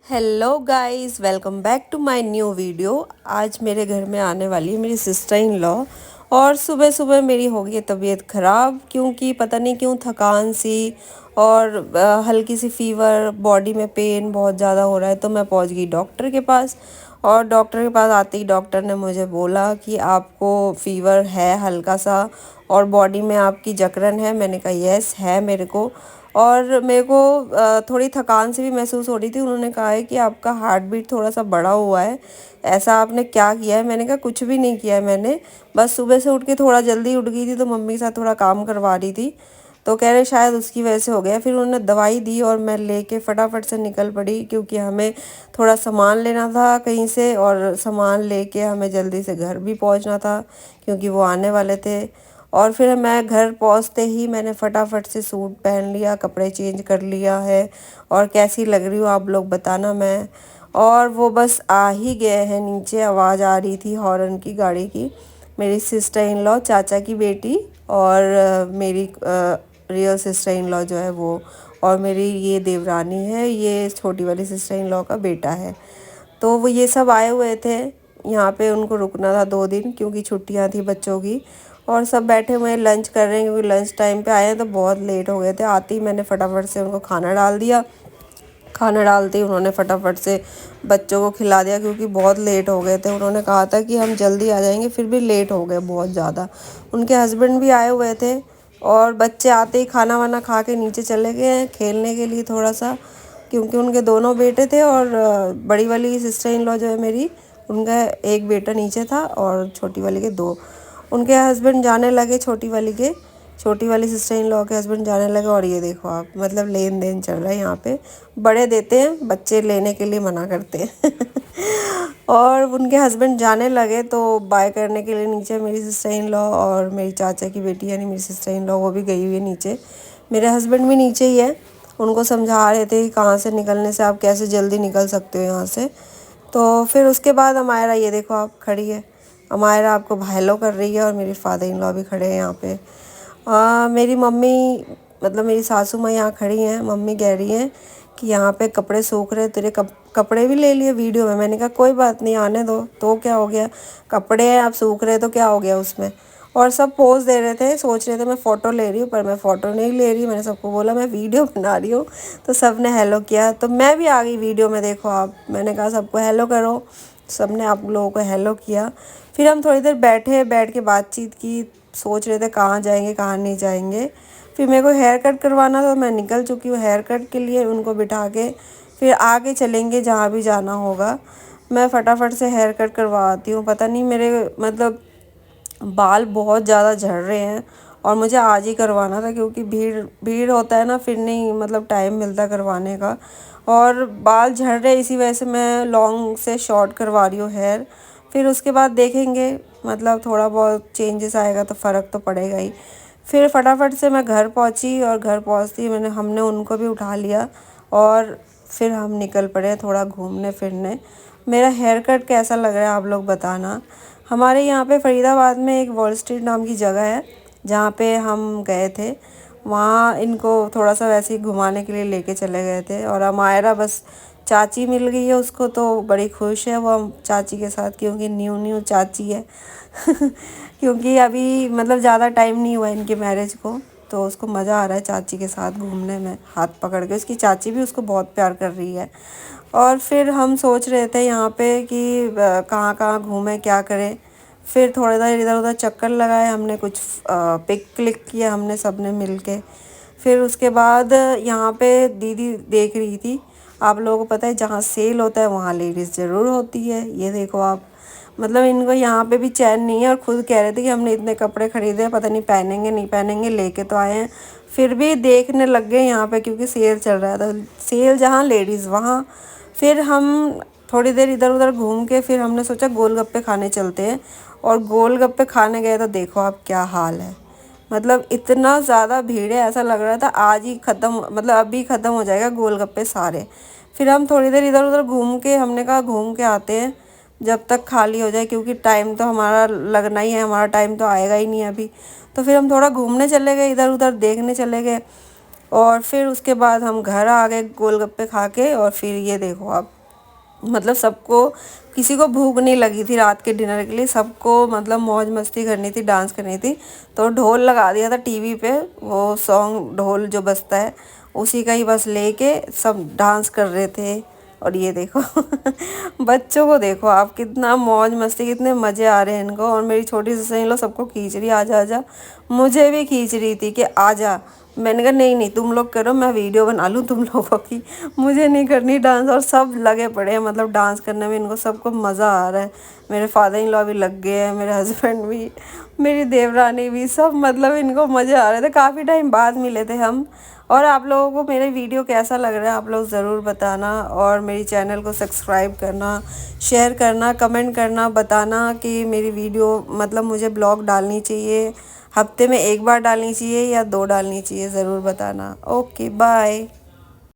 Hello guys, welcome back to my new video. आज मेरे घर में आने वाली है मेरी सिस्टर इन लॉ। और सुबह सुबह मेरी हो गई तबीयत ख़राब, क्योंकि पता नहीं क्यों थकान सी और हल्की सी फीवर, बॉडी में पेन बहुत ज़्यादा हो रहा है। तो मैं पहुंच गई डॉक्टर के पास। और डॉक्टर के पास आते ही डॉक्टर ने मुझे बोला कि आपको फीवर है हल्का सा और बॉडी में आपकी जकड़न है। मैंने कहा यस है मेरे को। और मेरे को थोड़ी थकान सी भी महसूस हो रही थी। उन्होंने कहा है कि आपका हार्ट बीट थोड़ा सा बढ़ा हुआ है। ऐसा आपने क्या किया है? मैंने कहा कुछ भी नहीं किया है मैंने, बस सुबह से उठ के थोड़ा जल्दी उठ गई थी तो मम्मी के साथ थोड़ा काम करवा रही थी। तो कह रहे शायद उसकी वजह से हो गया। फिर उन्होंने दवाई दी और मैं लेके फटाफट से निकल पड़ी, क्योंकि हमें थोड़ा सामान लेना था कहीं से और सामान लेके हमें जल्दी से घर भी पहुंचना था, क्योंकि वो आने वाले थे। और फिर मैं घर पहुंचते ही मैंने फटाफट से सूट पहन लिया, कपड़े चेंज कर लिया है। और कैसी लग रही हूँ आप लोग बताना। मैं और वो बस आ ही गए हैं नीचे। आवाज़ आ रही थी हॉर्न की, गाड़ी की। मेरी सिस्टर इन लॉ, चाचा की बेटी, और मेरी रियल सिस्टर इन लॉ जो है वो, और मेरी ये देवरानी है, ये छोटी वाली सिस्टर इन लॉ का बेटा है। तो वो ये सब आए हुए थे यहाँ पे। उनको रुकना था 2 दिन, क्योंकि छुट्टियाँ थी बच्चों की। और सब बैठे हुए हैं, लंच कर रहे हैं, क्योंकि लंच टाइम पे आए हैं तो बहुत लेट हो गए थे। आते ही मैंने फटाफट से उनको खाना डाल दिया। खाना डालते ही उन्होंने फटाफट से बच्चों को खिला दिया, क्योंकि बहुत लेट हो गए थे। उन्होंने कहा था कि हम जल्दी आ जाएंगे, फिर भी लेट हो गए बहुत ज़्यादा। उनके हस्बैंड भी आए हुए थे। और बच्चे आते ही खाना वाना खा के नीचे चले गए हैं खेलने के लिए थोड़ा सा, क्योंकि उनके दोनों बेटे थे। और बड़ी वाली सिस्टर इन लॉ जो है मेरी, उनका एक बेटा नीचे था और छोटी वाली के 2। उनके हस्बैंड जाने लगे, छोटी वाली सिस्टर इन लॉ के हस्बैंड जाने लगे। और ये देखो आप, मतलब लेन देन चल रहा है यहाँ पे। बड़े देते हैं, बच्चे लेने के लिए मना करते हैं। और उनके हस्बैंड जाने लगे तो बाय करने के लिए नीचे मेरी सिस्टर इन लॉ और मेरी चाचा की बेटी यानी मेरी सिस्टर इन लॉ, वो भी गई हुई है नीचे। मेरे हस्बैंड भी नीचे ही है। उनको समझा रहे थे कि कहाँ से निकलने से आप कैसे जल्दी निकल सकते हो यहाँ से। तो फिर उसके बाद अमायरा, ये देखो आप खड़ी है। अमायरा आपको हेलो कर रही है। और मेरे फादर इन लॉ भी खड़े हैं यहाँ पे। मेरी मम्मी, मतलब मेरी सासू माँ यहाँ खड़ी हैं। मम्मी कह रही हैं कि यहाँ पे कपड़े सूख रहे, तेरे कपड़े भी ले लिए वीडियो में। मैंने कहा कोई बात नहीं, आने दो, तो क्या हो गया, कपड़े हैं आप सूख रहे तो क्या हो गया उसमें। और सब पोज दे रहे थे, सोच रहे थे मैं फ़ोटो ले रही हूँ, पर मैं फ़ोटो नहीं ले रही। मैंने सबको बोला मैं वीडियो बना रही हूँ। तो सब ने हेलो किया, तो मैं भी आ गई वीडियो में, देखो आप। मैंने कहा सबको हेलो करो, सब ने आप लोगों को हेलो किया। फिर हम थोड़ी देर बैठ के बातचीत की, सोच रहे थे कहाँ जाएंगे कहाँ नहीं जाएंगे। फिर मेरे को हेयर कट करवाना था, मैं निकल चुकी हूँ हेयर कट के लिए उनको बिठा के। फिर आगे चलेंगे जहाँ भी जाना होगा। मैं फटाफट से हेयर कट करवाती हूँ। पता नहीं मेरे, मतलब बाल बहुत ज़्यादा झड़ रहे हैं और मुझे आज ही करवाना था, क्योंकि भीड़ भीड़ होता है ना, फिर नहीं मतलब टाइम मिलता करवाने का। और बाल झड़ रहे, इसी वजह से मैं लॉन्ग से शॉर्ट करवा रही हूँ हेयर। फिर उसके बाद देखेंगे, मतलब थोड़ा बहुत चेंजेस आएगा तो फ़र्क तो पड़ेगा ही। फिर फटाफट से मैं घर पहुंची और घर पहुंचते ही हमने उनको भी उठा लिया। और फिर हम निकल पड़े थोड़ा घूमने फिरने। मेरा हेयर कट कैसा लग रहा है आप लोग बताना। हमारे यहाँ पे फरीदाबाद में एक वॉल स्ट्रीट नाम की जगह है, जहाँ पे हम गए थे। वहाँ इनको थोड़ा सा वैसे ही घुमाने के लिए लेके चले गए थे। और अमायरा बस, चाची मिल गई है उसको तो बड़ी खुश है वो हम चाची के साथ, क्योंकि न्यू न्यू चाची है। क्योंकि अभी मतलब ज़्यादा टाइम नहीं हुआ इनके मैरिज को, तो उसको मज़ा आ रहा है चाची के साथ घूमने में, हाथ पकड़ के। उसकी चाची भी उसको बहुत प्यार कर रही है। और फिर हम सोच रहे थे यहाँ पे कि कहाँ कहाँ घूमें, क्या करें। फिर थोड़ा देर इधर उधर चक्कर लगाए हमने, कुछ पिक क्लिक किया हमने सब ने मिल के। फिर उसके बाद यहाँ पे दीदी देख रही थी। आप लोगों को पता है जहाँ सेल होता है वहाँ लेडीज़ ज़रूर होती है। ये देखो आप, मतलब इनको यहाँ पे भी चैन नहीं है। और खुद कह रहे थे कि हमने इतने कपड़े खरीदे, पता नहीं पहनेंगे नहीं पहनेंगे, लेके तो आए हैं। फिर भी देखने लग गए यहाँ पे, क्योंकि सेल चल रहा था। सेल जहाँ, लेडीज़ वहाँ। फिर हम थोड़ी देर इधर उधर घूम के फिर हमने सोचा गोलगप्पे खाने चलते हैं। और गोलगप्पे खाने गए तो देखो आप क्या हाल है। मतलब इतना ज़्यादा भीड़ है, ऐसा लग रहा था आज ही ख़त्म, मतलब अभी ख़त्म हो जाएगा गोलगप्पे सारे। फिर हम थोड़ी देर इधर उधर घूम के, हमने कहा घूम के आते हैं जब तक खाली हो जाए, क्योंकि टाइम तो हमारा लगना ही है, हमारा टाइम तो आएगा ही नहीं अभी। तो फिर हम थोड़ा घूमने चले गए, इधर उधर देखने चले गए। और फिर उसके बाद हम घर आ गए गोलगप्पे खा के। और फिर ये देखो आप, मतलब सबको, किसी को भूख नहीं लगी थी रात के डिनर के लिए, सबको मतलब मौज मस्ती करनी थी, डांस करनी थी। तो ढोल लगा दिया था टीवी पे, वो सॉन्ग ढोल जो बजता है उसी का ही बस लेके सब डांस कर रहे थे। और ये देखो बच्चों को देखो आप, कितना मौज मस्ती, कितने मज़े आ रहे हैं इनको। और मेरी छोटी सिस्टर इन लोग सबको खींच रही, आजा आजा। मुझे भी खींच रही थी कि आजा। मैंने कहा नहीं नहीं तुम लोग करो, मैं वीडियो बना लूँ तुम लोगों की, मुझे नहीं करनी डांस। और सब लगे पड़े हैं मतलब डांस करने में, इनको सबको मज़ा आ रहा है। मेरे फादर इन लॉ भी लग गए हैं, मेरे हस्बैंड भी, मेरी देवरानी भी, सब मतलब इनको मज़े आ रहे थे। काफ़ी टाइम बाद मिले थे हम। और आप लोगों को मेरे वीडियो कैसा लग रहा है आप लोग ज़रूर बताना। और मेरी चैनल को सब्सक्राइब करना, शेयर करना, कमेंट करना, बताना कि मेरी वीडियो मतलब मुझे ब्लॉग डालनी चाहिए, हफ्ते में 1 बार डालनी चाहिए या 2 डालनी चाहिए, ज़रूर बताना। Okay bye.